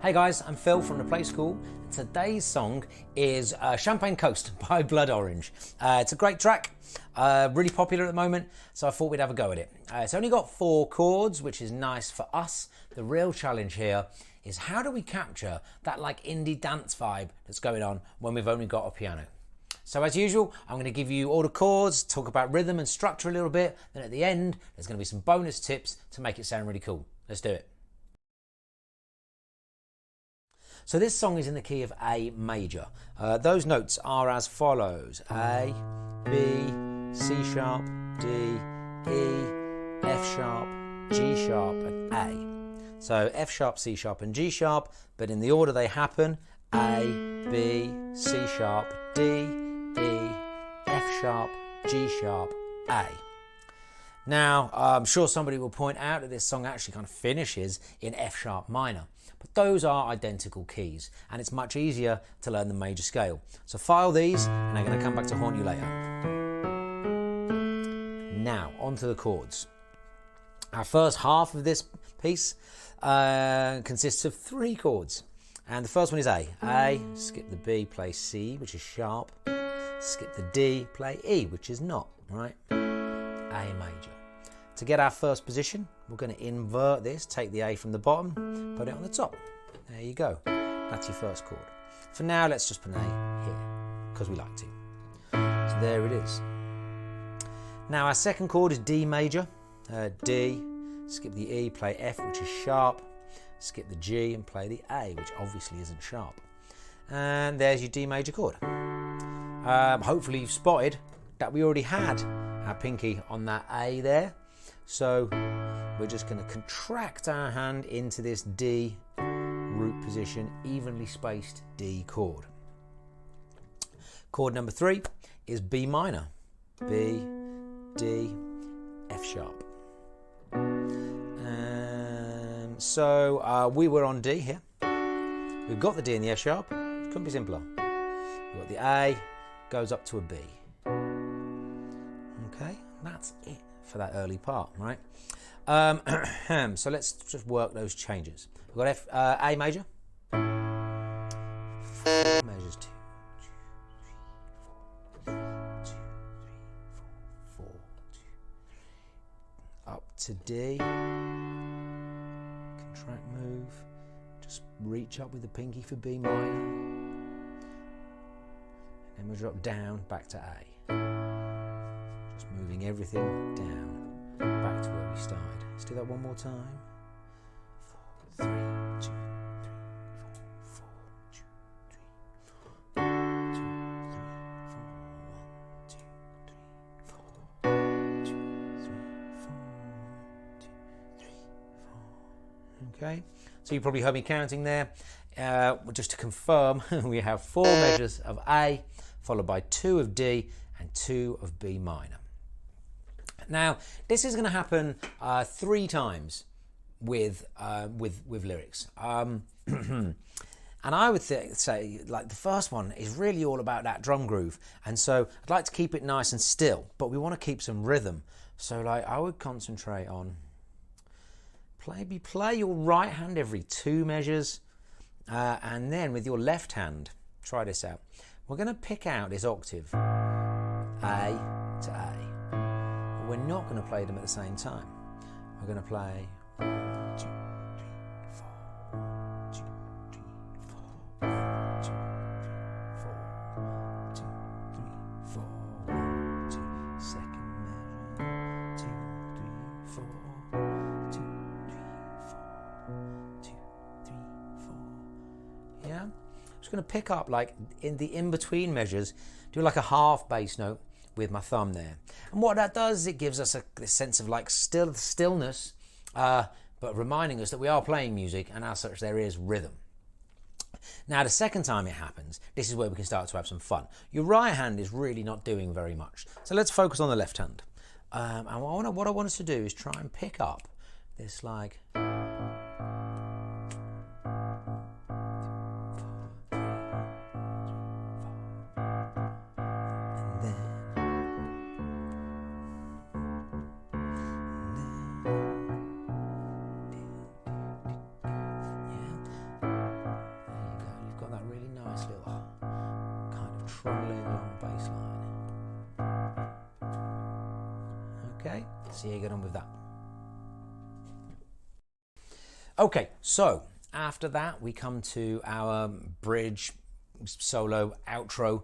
Hey guys, I'm Phil from the Play School. Today's song is Champagne Coast by Blood Orange. It's a great track, really popular at the moment, so I thought we'd have a go at it. It's only got 4 chords, which is nice for us. The real challenge here is how do we capture that like indie dance vibe that's going on when we've only got a piano. So as usual, I'm going to give you all the chords, talk about rhythm and structure a little bit, then at the end there's going to be some bonus tips to make it sound really cool. Let's do it. So this song is in the key of A major. Those notes are as follows: A, B, C sharp, D, E, F sharp, G sharp and A. So F sharp, C sharp and G sharp, but in the order they happen: A, B, C sharp, D, E, F sharp, G sharp, A. Now, I'm sure somebody will point out that this song actually kind of finishes in F sharp minor. But those are identical keys, and it's much easier to learn the major scale. So file these, and I'm going to come back to haunt you later. Now, on to the chords. Our first half of this piece consists of 3 chords. And the first one is A. A, skip the B, play C, which is sharp. Skip the D, play E, which is not, right? A major. To get our first position, we're going to invert this, take the A from the bottom, put it on the top. There you go. That's your first chord. For now, let's just put an A here, because we like to. So there it is. Now our second chord is D major. D, skip the E, play F, which is sharp. Skip the G and play the A, which obviously isn't sharp. And there's your D major chord. Hopefully you've spotted that we already had our pinky on that A there. So we're just going to contract our hand into this D root position, evenly spaced D chord. Chord number 3 is B minor. B, D, F sharp. So we were on D here. We've got the D and the F sharp. It couldn't be simpler. We've got the A, goes up to a B. Okay, that's it for that early part, right? So let's just work those changes. We've got A major. 4 measures 2, 3, 4, 2, 3, 4, 4, 2, up to D. Contract move. Just reach up with the pinky for B minor. And then we'll drop down back to A. Just moving everything down, back to where we started. Let's do that one more time. 4, 3, 2, 3, 4, 4, 2, 3, 4, 2, 3, 4, 1, 2, 3, 4, 2, 3, 4, 1, 2, 3, 4. Okay, so you probably heard me counting there. Just to confirm, we have 4 measures of A, followed by 2 of D and 2 of B minor. Now, this is going to happen 3 times with lyrics. And I would say, like, the first one is really all about that drum groove. And so I'd like to keep it nice and still, but we want to keep some rhythm. So, like, I would concentrate on play your right hand every 2 measures. And then with your left hand, try this out. We're going to pick out this octave, A to A. We're not going to play them at the same time. We're going to play 1, 2, 3, 4, 1, 2, 3, 4, 1, 2, 3, 4, 1, 2, 3, 4, 1, 2, second measure, 2, 3, 4, 1, 2, 3, 4, 1, 2, 3, 4. Yeah? I'm just going to pick up like in the in-between measures, do like a half bass note with my thumb there. And what that does is it gives us a sense of like stillness, but reminding us that we are playing music, and as such there is rhythm. Now the second time it happens, this is where we can start to have some fun. Your right hand is really not doing very much, so let's focus on the left hand. And what I want us to do is try and pick up this like Okay, see how you get on with that. Okay, so after that we come to our bridge, solo, outro.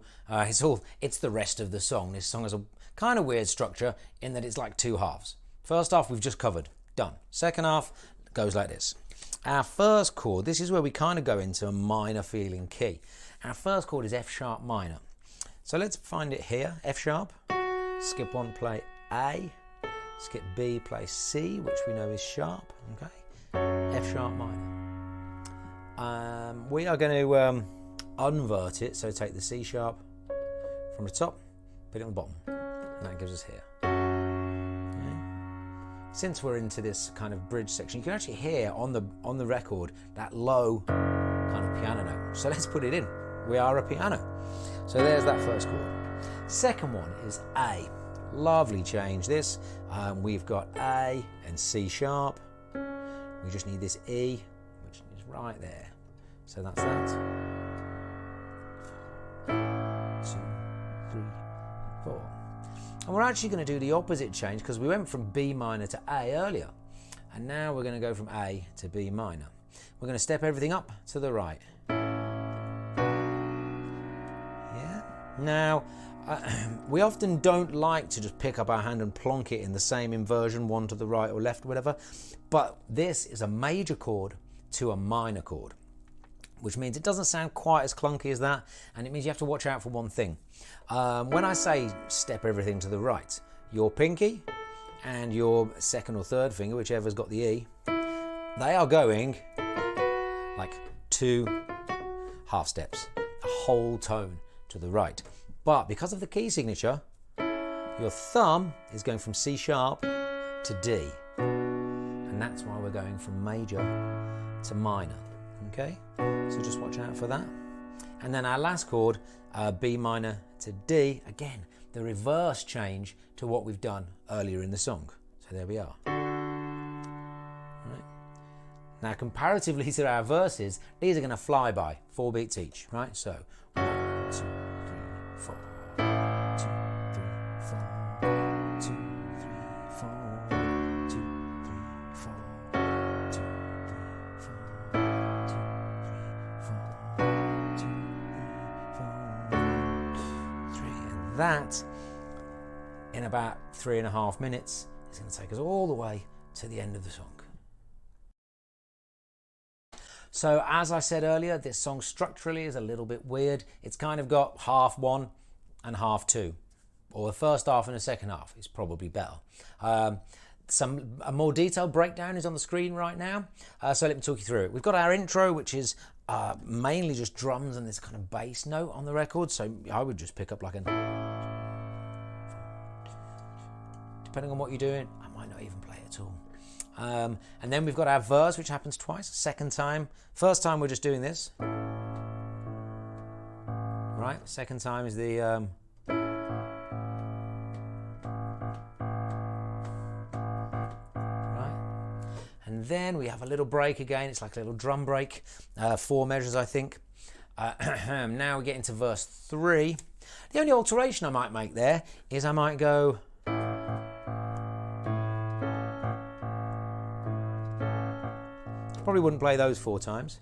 It's the rest of the song. This song has a kind of weird structure in that it's like two halves. First half we've just covered, done. Second half goes like this. Our first chord, this is where we kind of go into a minor feeling key. Our first chord is F sharp minor. So let's find it here, F sharp, skip one, play A, skip B, play C, which we know is sharp, okay? F sharp minor. We are going to invert it, so take the C sharp from the top, put it on the bottom, and that gives us here. Okay. Since we're into this kind of bridge section, you can actually hear on the record that low kind of piano note. So let's put it in. We are a piano. So there's that first chord. Second one is A. Lovely change this. We've got A and C sharp. We just need this E, which is right there. So that's that. 2, 3, 4. And we're actually going to do the opposite change because we went from B minor to A earlier. And now we're going to go from A to B minor. We're going to step everything up to the right. Yeah. Now, we often don't like to just pick up our hand and plonk it in the same inversion, one to the right or left, whatever. But this is a major chord to a minor chord, which means it doesn't sound quite as clunky as that, and it means you have to watch out for one thing. When I say step everything to the right, your pinky and your second or third finger, whichever's got the E, they are going like 2 half steps, a whole tone to the right. But because of the key signature, your thumb is going from C sharp to D. And that's why we're going from major to minor. Okay? So just watch out for that. And then our last chord, B minor to D, again, the reverse change to what we've done earlier in the song. So there we are. Right. Now, comparatively to our verses, these are going to fly by, 4 beats each, right? So 1, 2, 3, 4. 2, 3, 4. 2, 3, 4. 2, 3, 4. 2, 3, 4. 2, 3, 4. 2, 3, 4. 3. And that, in about 3.5 minutes, is going to take us all the way to the end of the song. So as I said earlier, this song structurally is a little bit weird. It's kind of got half one and half two, or the first half and the second half is probably better. A more detailed breakdown is on the screen right now, so let me talk you through it. We've got our intro, which is mainly just drums and this kind of bass note on the record, so I would just pick up like an... Depending on what you're doing, I might not even play it at all. And then we've got our verse, which happens twice. Second time. First time we're just doing this. Right, second time is the... Right. And then we have a little break again. It's like a little drum break. 4 measures, I think. Now we get into verse 3. The only alteration I might make there is I might go... Probably wouldn't play those 4 times.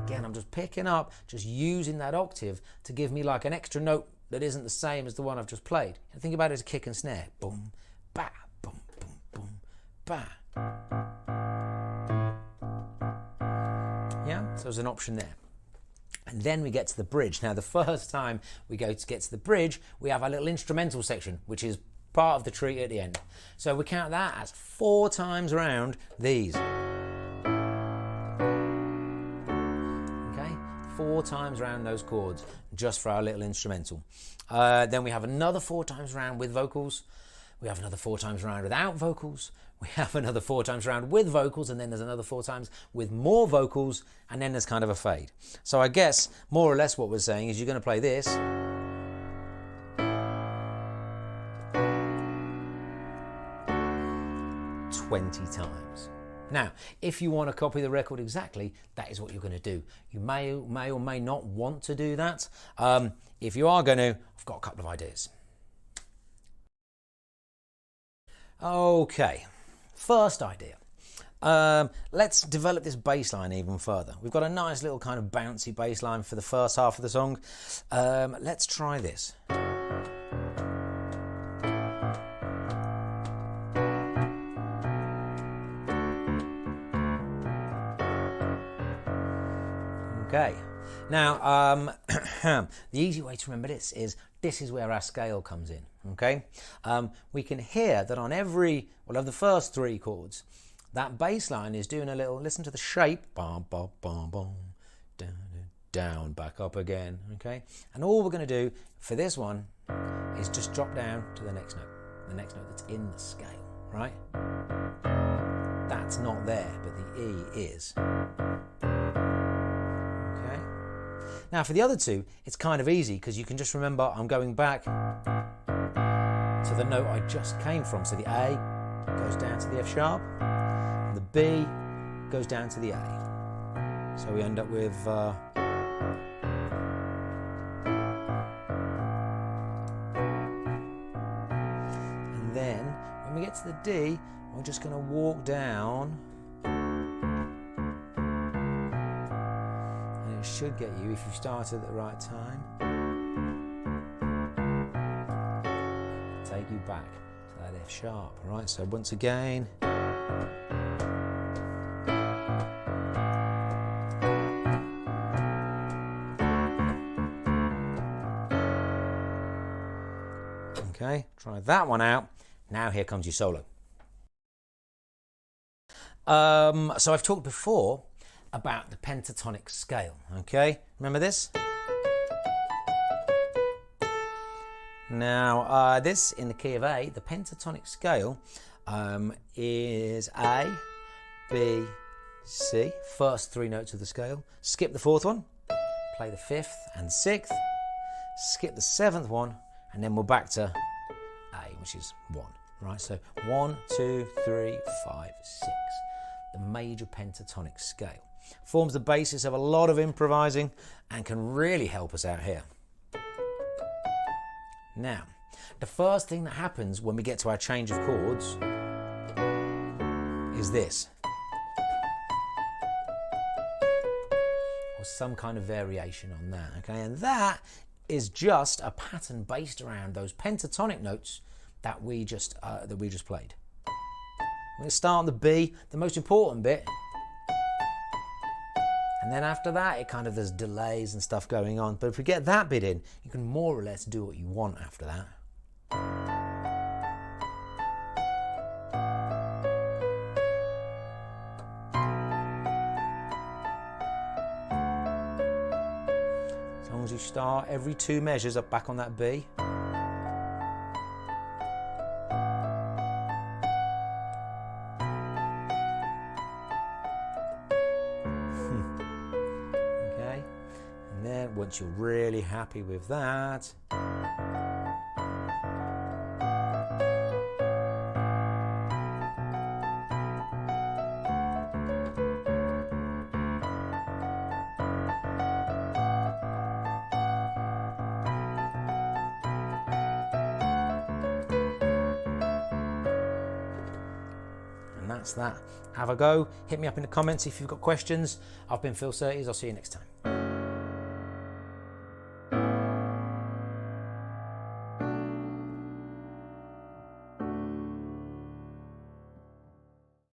Again, I'm just picking up, just using that octave to give me like an extra note that isn't the same as the one I've just played. And think about it as a kick and snare. Boom, ba, boom, boom, boom, ba. Yeah, so there's an option there. And then we get to the bridge. Now, the first time we get to the bridge, we have our little instrumental section, which is part of the treat at the end. So we count that as 4 times round these. Okay, 4 times round those chords just for our little instrumental. Then we have another 4 times round with vocals. We have another 4 times round without vocals. We have another 4 times round with vocals, and then there's another 4 times with more vocals, and then there's kind of a fade. So I guess more or less what we're saying is you're going to play this. 20 times. Now, if you want to copy the record exactly, that is what you're going to do. You may or may not want to do that. If you are going to, I've got a couple of ideas. Okay, first idea. Let's develop this bass line even further. We've got a nice little kind of bouncy bass line for the first half of the song. Let's try this. Okay, now the easy way to remember this is where our scale comes in. Okay, we can hear that on every, well, of the first three chords, that bass line is doing a little, listen to the shape, bum, bum, bum, bum, down, down, back up again. Okay, and all we're going to do for this one is just drop down to the next note that's in the scale, right? That's not there, but the E is. Now for the other two, it's kind of easy because you can just remember I'm going back to the note I just came from. So the A goes down to the F sharp, and the B goes down to the A. So we end up with and then when we get to the D, we're just going to walk down. Should get you if you started at the right time. Take you back to that F sharp, right? So once again. Okay, try that one out. Now here comes your solo. So I've talked before about the pentatonic scale, okay? Remember this? Now, this in the key of A, the pentatonic scale is A, B, C, first three notes of the scale. Skip the fourth one, play the fifth and sixth, skip the seventh one, and then we're back to A, which is 1, right? So 1, 2, 3, 5, 6. The major pentatonic scale. Forms the basis of a lot of improvising and can really help us out here. Now, the first thing that happens when we get to our change of chords is this. Or some kind of variation on that, okay? And that is just a pattern based around those pentatonic notes that we just played. We're going to start on the B, the most important bit. And then after that, there's delays and stuff going on. But if we get that bit in, you can more or less do what you want after that. As long as you start every 2 measures up back on that B. Once you're really happy with that, and that's that. Have a go. Hit me up in the comments if you've got questions. I've been Phil Surtees. I'll see you next time.